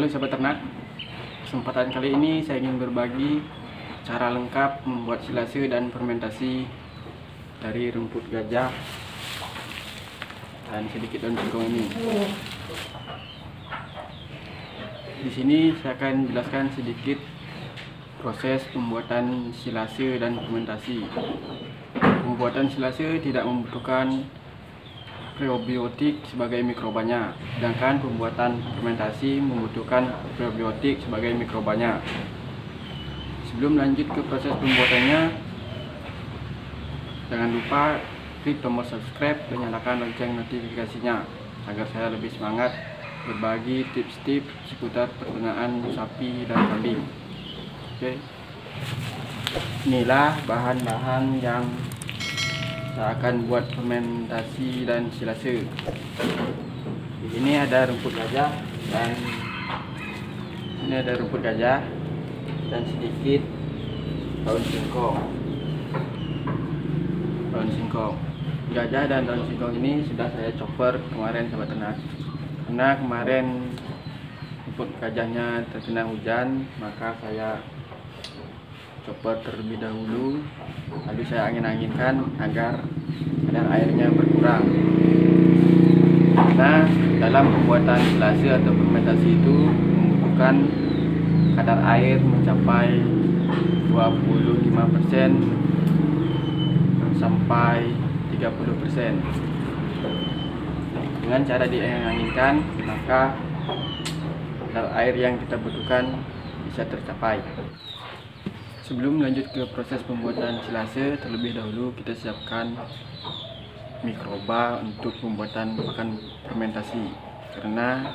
Halo sahabat ternak, kesempatan kali ini saya ingin berbagi cara lengkap membuat silase dan fermentasi dari rumput gajah dan sedikit daun singkong ini. Di sini saya akan jelaskan sedikit proses pembuatan silase dan fermentasi. Pembuatan silase tidak membutuhkan probiotik sebagai mikrobanya, sedangkan pembuatan fermentasi membutuhkan probiotik sebagai mikrobanya. Sebelum lanjut ke proses pembuatannya, jangan lupa klik tombol subscribe dan nyalakan lonceng notifikasinya agar saya lebih semangat berbagi tips-tips seputar peternakan sapi dan kambing. Oke, inilah bahan-bahan yang saya akan buat fermentasi dan silase. Di sini ada rumput gajah dan sedikit daun singkong. Gajah dan daun singkong ini sudah saya chopper kemarin sahabat ternak. Karena kemarin rumput gajahnya terkena hujan, maka saya chopper terlebih dahulu, lalu saya angin-anginkan agar kadar airnya berkurang. Nah, dalam pembuatan silase atau fermentasi itu membutuhkan kadar air mencapai 25% sampai 30%. Dengan cara diangin-anginkan, maka kadar air yang kita butuhkan bisa tercapai. Sebelum lanjut ke proses pembuatan silase, terlebih dahulu kita siapkan mikroba untuk pembuatan pakan fermentasi, karena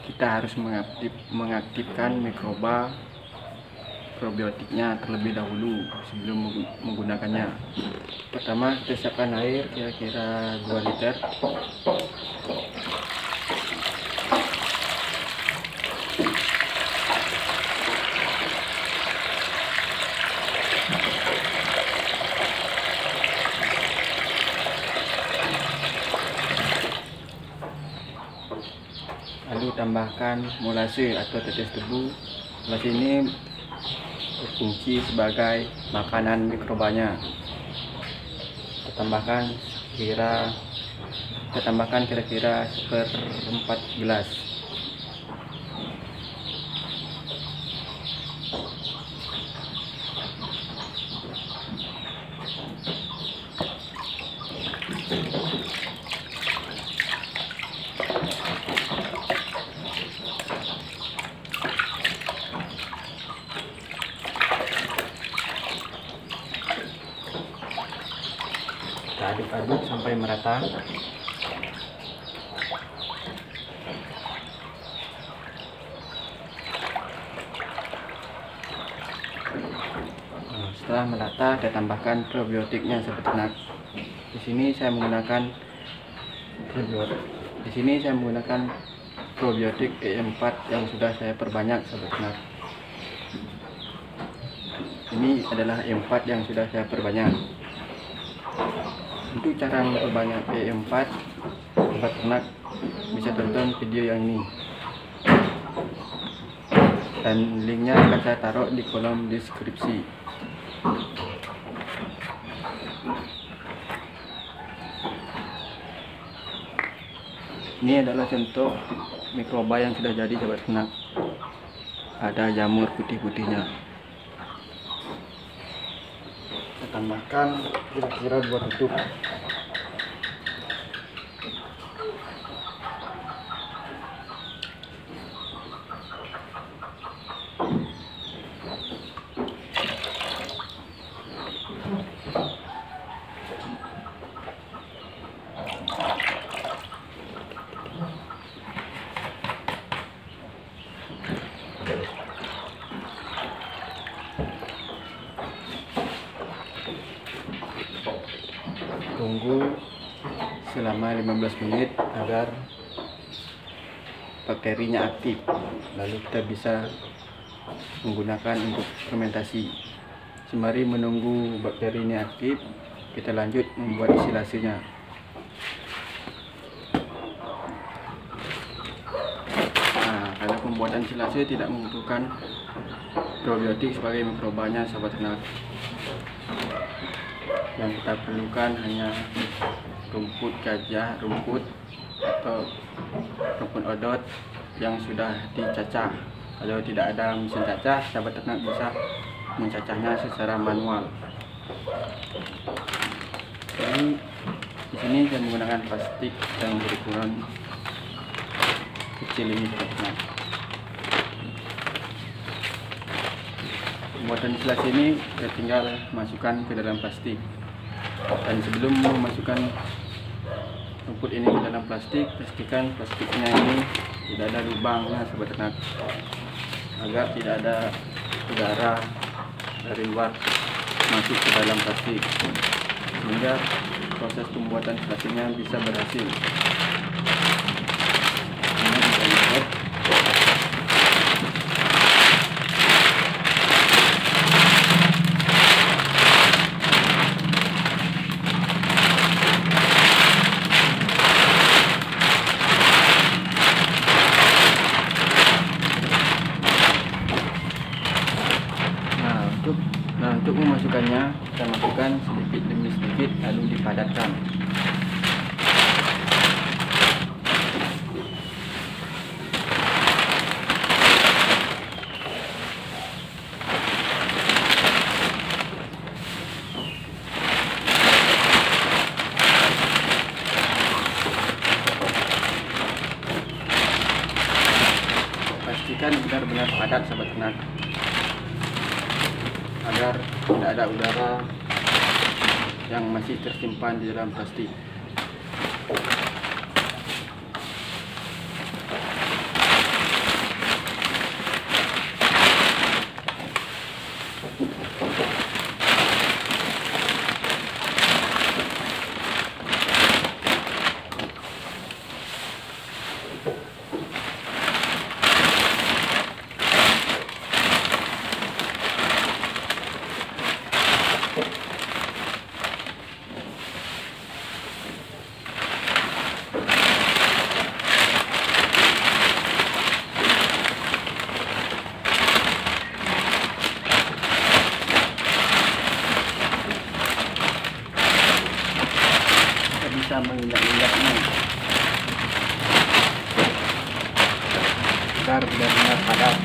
kita harus mengaktifkan mikroba probiotiknya terlebih dahulu sebelum menggunakannya. Pertama, kita siapkan air kira-kira 2 liter. Lalu tambahkan molase atau tetes tebu. Molase ini berfungsi sebagai makanan mikrobanya. Kita tambahkan kira-kira 1/4 gelas. Kita aduk-aduk sampai merata. Setelah merata, kita tambahkan probiotiknya sahabat ternak. Di sini saya menggunakan probiotik E4 yang sudah saya perbanyak sahabat ternak. Ini adalah E4 yang sudah saya perbanyak. Untuk cara memperbanyak E4, sahabat ternak bisa tonton video yang ini, dan linknya akan saya taruh di kolom deskripsi. Ini adalah contoh mikroba yang sudah jadi sahabat ternak. Ada jamur putih-putihnya. Kita tambahkan kira-kira 2 tutup. Tunggu selama 15 menit agar bakterinya aktif, lalu kita bisa menggunakan untuk fermentasi. Sembari menunggu bakteri ini aktif, kita lanjut membuat silasenya. Nah, pembuatan silase tidak membutuhkan probiotik sebagai mikrobanya, sahabat ternak. Yang kita perlukan hanya rumput gajah, rumput atau rumput odot yang sudah dicacah. Kalau tidak ada mesin cacah, sahabat ternak bisa mencacahnya secara manual. Jadi di sini saya menggunakan plastik yang berukuran kecil ini, sahabat ternak. Pembuatan silase ini kita tinggal masukkan ke dalam plastik. Dan sebelum memasukkan rumput ini ke dalam plastik, pastikan plastiknya ini tidak ada lubangnya, sahabat ternak, agar tidak ada udara dari luar masuk ke dalam plastik, sehingga proses pembuatan silasenya bisa berhasil. Ini kita lihat. Untuk memasukkannya, kita masukkan sedikit demi sedikit lalu dipadatkan. Pastikan benar-benar padat, sahabat ternak, agar tidak ada udara yang masih tersimpan di dalam plastik. Bisa menginjak-injaknya agar benar-benar padat.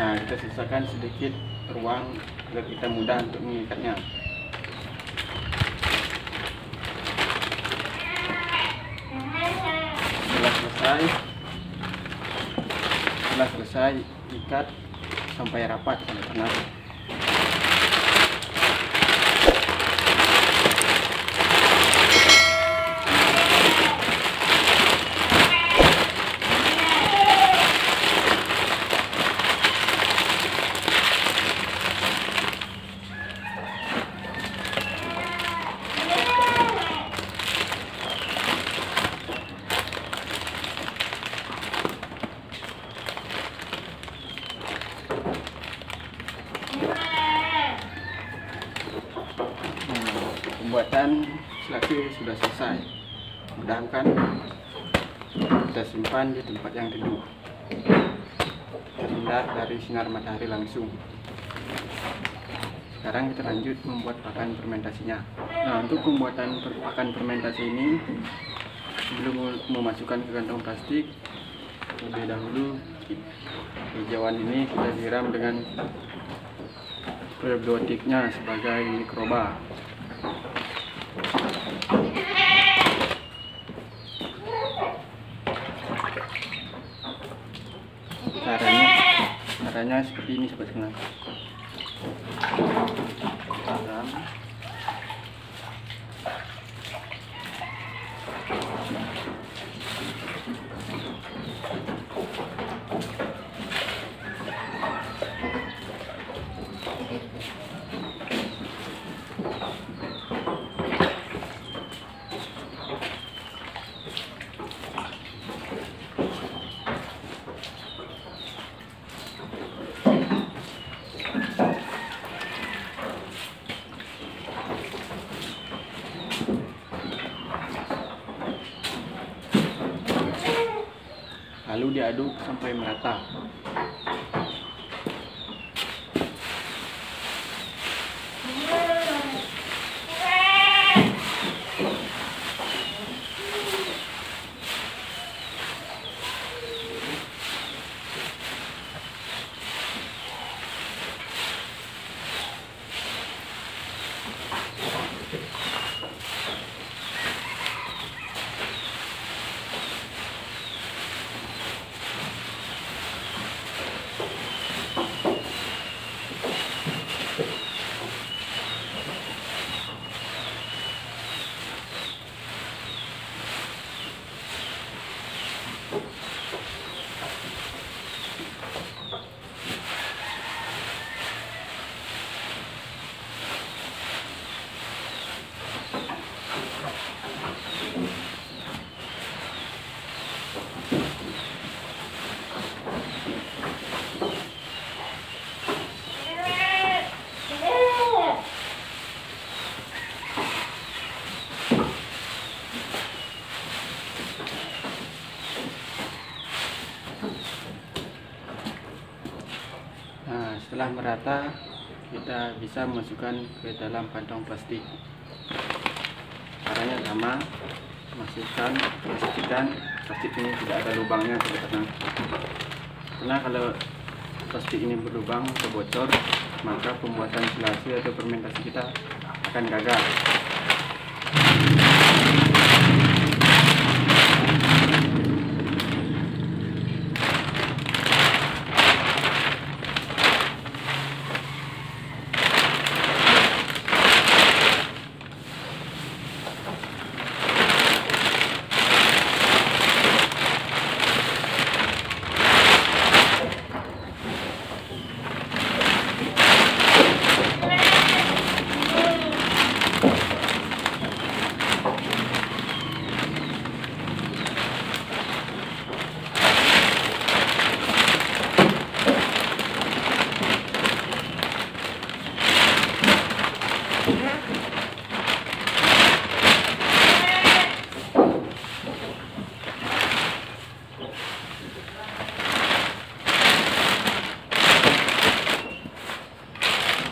Nah, kita sisakan sedikit ruang agar kita mudah untuk mengikatnya. Setelah selesai, ikat sampai rapat, sahabat ternak. Pembuatan silase sudah selesai. Mudah-mudahan kita simpan di tempat yang teduh, terhindar dari sinar matahari langsung. Sekarang kita lanjut membuat pakan fermentasinya. Nah, untuk pembuatan pakan fermentasi ini, sebelum memasukkan ke kantong plastik, lebih dahulu hijauan ini kita siram dengan probiotiknya sebagai mikroba. Caranya seperti ini, sahabat ternak. lalu diaduk sampai merata. Nah, setelah merata, kita bisa masukkan ke dalam kantong plastik. Caranya sama, masukkan, pastikan plastik ini tidak ada lubangnya, karena kalau plastik ini berlubang atau bocor, maka pembuatan selasi atau fermentasi kita akan gagal.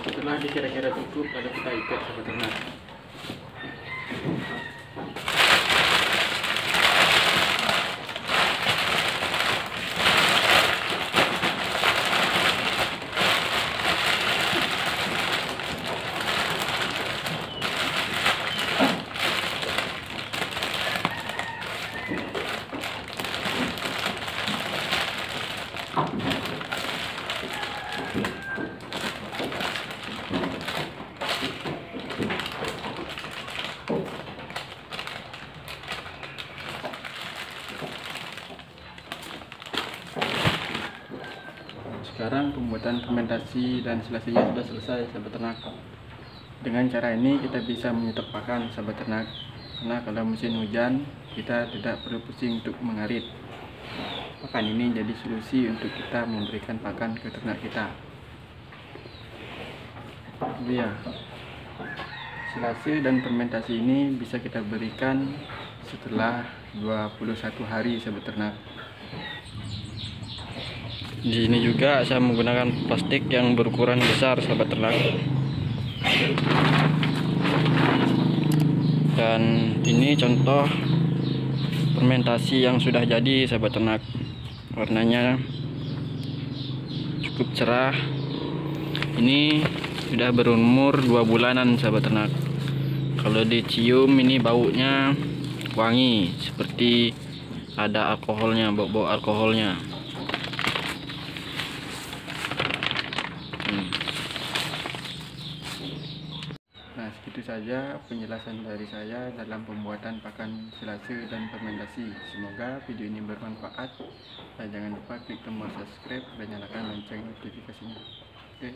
Setelah kira-kira cukup, lalu kita ikat sahabat ternak. Sekarang pembuatan fermentasi dan selasinya sudah selesai sahabat ternak. Dengan cara ini kita bisa menyetok pakan sahabat ternak, karena kalau musim hujan kita tidak perlu pusing untuk mengarit. Pakan ini jadi solusi untuk kita memberikan pakan ke ternak kita. Ya, selasi dan fermentasi ini bisa kita berikan setelah 21 hari sahabat ternak. Di sini juga saya menggunakan plastik yang berukuran besar sahabat ternak. Dan ini contoh fermentasi yang sudah jadi sahabat ternak. Warnanya cukup cerah. Ini sudah berumur 2 bulanan sahabat ternak. Kalau dicium ini baunya wangi, seperti ada alkoholnya, bau-bau alkoholnya. Nah, segitu saja penjelasan dari saya dalam pembuatan pakan selasi dan fermentasi. Semoga video ini bermanfaat. Dan jangan lupa klik tombol subscribe dan nyalakan lonceng notifikasinya. Oke.